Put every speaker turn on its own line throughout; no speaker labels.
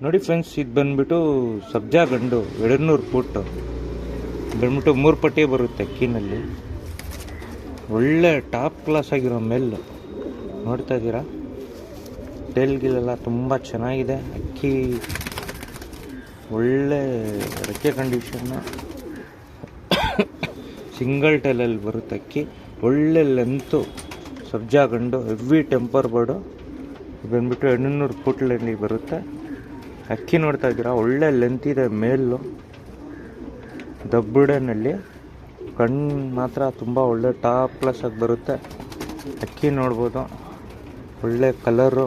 ನೋಡಿ ಫ್ರೆಂಡ್ಸ್, ಇದು ಬಂದ್ಬಿಟ್ಟು ಸಬ್ಜಾ ಗಂಡು 200 ಫೂಟ್ ಬಂದ್ಬಿಟ್ಟು 3 ಪಟ್ಟಿ ಬರುತ್ತೆ ಅಕ್ಕಿನಲ್ಲಿ. ಒಳ್ಳೆ ಟಾಪ್ ಕ್ಲಾಸ್ ಆಗಿರೋ ಮೆಲ್ಲು ನೋಡ್ತಾ ಇದ್ದೀರಾ. ಟೇಲ್ಗಿಲೆಲ್ಲ ತುಂಬ ಚೆನ್ನಾಗಿದೆ. ಅಕ್ಕಿ ಒಳ್ಳೆ ರೆಕ್ಕೆ ಕಂಡೀಷನ್ನು, ಸಿಂಗಲ್ ಟೈಲಲ್ಲಿ ಬರುತ್ತೆ ಅಕ್ಕಿ. ಒಳ್ಳೆ ಲೆಂತು ಸಬ್ಜಾ ಗಂಡು, ಹೆವಿ ಟೆಂಪರ್ ಬರ್ಡು ಬಂದ್ಬಿಟ್ಟು 200 ಫೂಟ್ನಲ್ಲಿ ಬರುತ್ತೆ. ಅಕ್ಕಿ ನೋಡ್ತಾ ಇದ್ದೀರಾ, ಒಳ್ಳೆ ಲೆಂತ್ ಇದೆ. ಮೇಲು ದಬ್ಬುಡನಲ್ಲಿ ಕಣ್ಣು ಮಾತ್ರ ತುಂಬ ಒಳ್ಳೆ ಟಾಪ್ ಕ್ಲಾಸ್ ಆಗಿ ಬರುತ್ತೆ. ಅಕ್ಕಿ ನೋಡ್ಬೋದು, ಒಳ್ಳೆ ಕಲರು,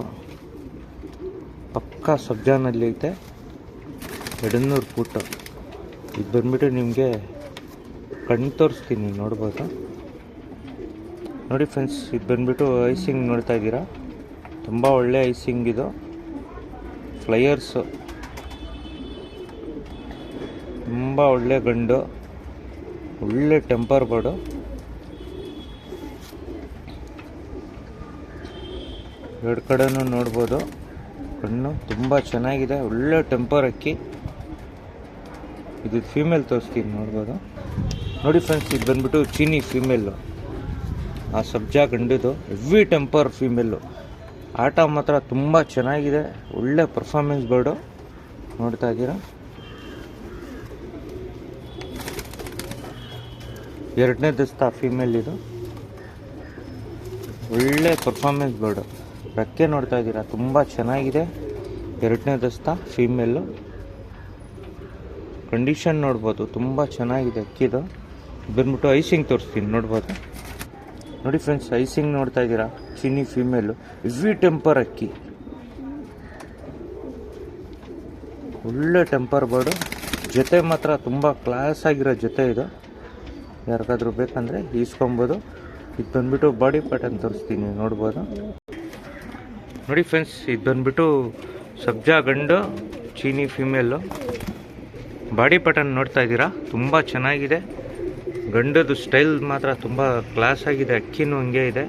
ಪಕ್ಕಾ ಸಬ್ಜಾನಲ್ಲಿ ಐತೆ. 200 ಫೂಟು. ಇದು ಬಂದ್ಬಿಟ್ಟು ನಿಮಗೆ ಕಣ್ಣು ತೋರಿಸ್ತೀನಿ, ನೋಡ್ಬೋದು. ನೋಡಿ ಫ್ರೆಂಡ್ಸ್, ಇದು ಬಂದ್ಬಿಟ್ಟು ಐಸಿಂಗ್ ನೋಡ್ತಾ ಇದ್ದೀರಾ, ತುಂಬ ಒಳ್ಳೆ ಐಸಿಂಗ್ ಇದು. ಫ್ಲೈಯರ್ಸು ತುಂಬ ಒಳ್ಳೆ ಗಂಡು, ಒಳ್ಳೆ ಟೆಂಪರ್ ಬರ್ಡು. ಎರಡು ಕಡೆನೂ ನೋಡ್ಬೋದು, ಕಣ್ಣು ತುಂಬ ಚೆನ್ನಾಗಿದೆ. ಒಳ್ಳೆ ಟೆಂಪರ್ ಅಕ್ಕಿ. ಇದು ಫೀಮೇಲ್ ತೋರಿಸ್ತೀನಿ, ನೋಡ್ಬೋದು. ನೋಡಿ ಫ್ರೆಂಡ್ಸ್, ಇದು ಬಂದ್ಬಿಟ್ಟು ಚೀನಿ ಫೀಮೇಲು. ಆ ಸಬ್ಜಾ ಗಂಡಿದು ಹೆವಿ ಟೆಂಪರ್ ಫೀಮೇಲು. ಆಟ ಮಾತ್ರ ತುಂಬ ಚೆನ್ನಾಗಿದೆ. ಒಳ್ಳೆ ಪರ್ಫಾರ್ಮೆನ್ಸ್ ಬರ್ಡು ನೋಡ್ತಾ ಇದ್ದೀರಾ. ಎರಡನೇ ದಸ್ತ ಫೀಮೇಲ್ ಇದು. ಒಳ್ಳೆ ಪರ್ಫಾರ್ಮೆನ್ಸ್ ಬರ್ಡು. ರೆಕ್ಕೆ ನೋಡ್ತಾ ಇದ್ದೀರಾ, ತುಂಬ ಚೆನ್ನಾಗಿದೆ. ಎರಡನೇ ದಸ್ತ ಫೀಮೇಲು. ಕಂಡೀಷನ್ ನೋಡ್ಬೋದು, ತುಂಬ ಚೆನ್ನಾಗಿದೆ ಅಕ್ಕಿದು. ಬಂದ್ಬಿಟ್ಟು ಐಸಿಂಗ್ ತೋರಿಸ್ತೀನಿ, ನೋಡ್ಬೋದು. ನೋಡಿ ಫ್ರೆಂಡ್ಸ್, ಐಸಿಂಗ್ ನೋಡ್ತಾ ಇದ್ದೀರಾ, ಚಿನ್ನಿ ಫೀಮೇಲು, ಹೆವಿ ಟೆಂಪರ್ ಅಕ್ಕಿ. ಒಳ್ಳೆ ಟೆಂಪರ್ ಬರ್ಡು. ಜೊತೆ ಮಾತ್ರ ತುಂಬ ಕ್ಲಾಸ್ ಆಗಿರೋ ಜೊತೆ ಇದು. ಯಾರಿಗಾದ್ರೂ ಬೇಕಂದರೆ ಈಸ್ಕೊಬೋದು. ಇದು ಬಂದ್ಬಿಟ್ಟು ಬಾಡಿ ಪ್ಯಾಟರ್ನ್ ತೋರಿಸ್ತೀನಿ, ನೋಡ್ಬೋದು. ನೋಡಿ ಫ್ರೆಂಡ್ಸ್, ಇದು ಬಂದ್ಬಿಟ್ಟು ಸಬ್ಜಾ ಗಂಡು, ಚೀನಿ ಫೀಮೇಲು. ಬಾಡಿ ಪ್ಯಾಟರ್ನ್ ನೋಡ್ತಾ ಇದ್ದೀರಾ, ತುಂಬ ಚೆನ್ನಾಗಿದೆ. ಗಂಡದು ಸ್ಟೈಲ್ ಮಾತ್ರ ತುಂಬ ಕ್ಲಾಸ್ ಆಗಿದೆ. ಅಕ್ಕಿನೂ ಹಂಗೆ ಇದೆ.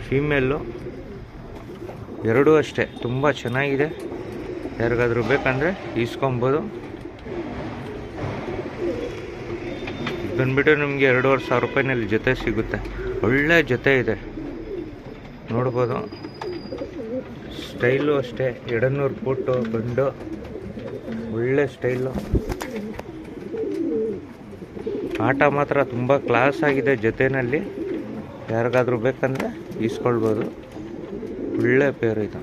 ಫೀಮೇಲು ಎರಡೂ ಅಷ್ಟೇ ತುಂಬ ಚೆನ್ನಾಗಿದೆ. ಯಾರಿಗಾದ್ರೂ ಬೇಕಂದರೆ ಈಸ್ಕೊಬೋದು. ಬಂದ್ಬಿಟ್ಟು ನಿಮಗೆ 2,500 ರೂಪಾಯಿನಲ್ಲಿ ಜೊತೆ ಸಿಗುತ್ತೆ. ಒಳ್ಳೆ ಜೊತೆ ಇದೆ, ನೋಡ್ಬೋದು. ಸ್ಟೈಲು ಅಷ್ಟೇ, 200 ಫೂಟು ಗಂಡು, ಒಳ್ಳೆ ಸ್ಟೈಲು. ಆಟ ಮಾತ್ರ ತುಂಬ ಕ್ಲಾಸ್ ಆಗಿದೆ ಜೊತೆಯಲ್ಲಿ. ಯಾರಿಗಾದ್ರೂ ಬೇಕಂದರೆ ಈಸ್ಕೊಳ್ಬೋದು. ಒಳ್ಳೆ ಪೇರು ಇದು.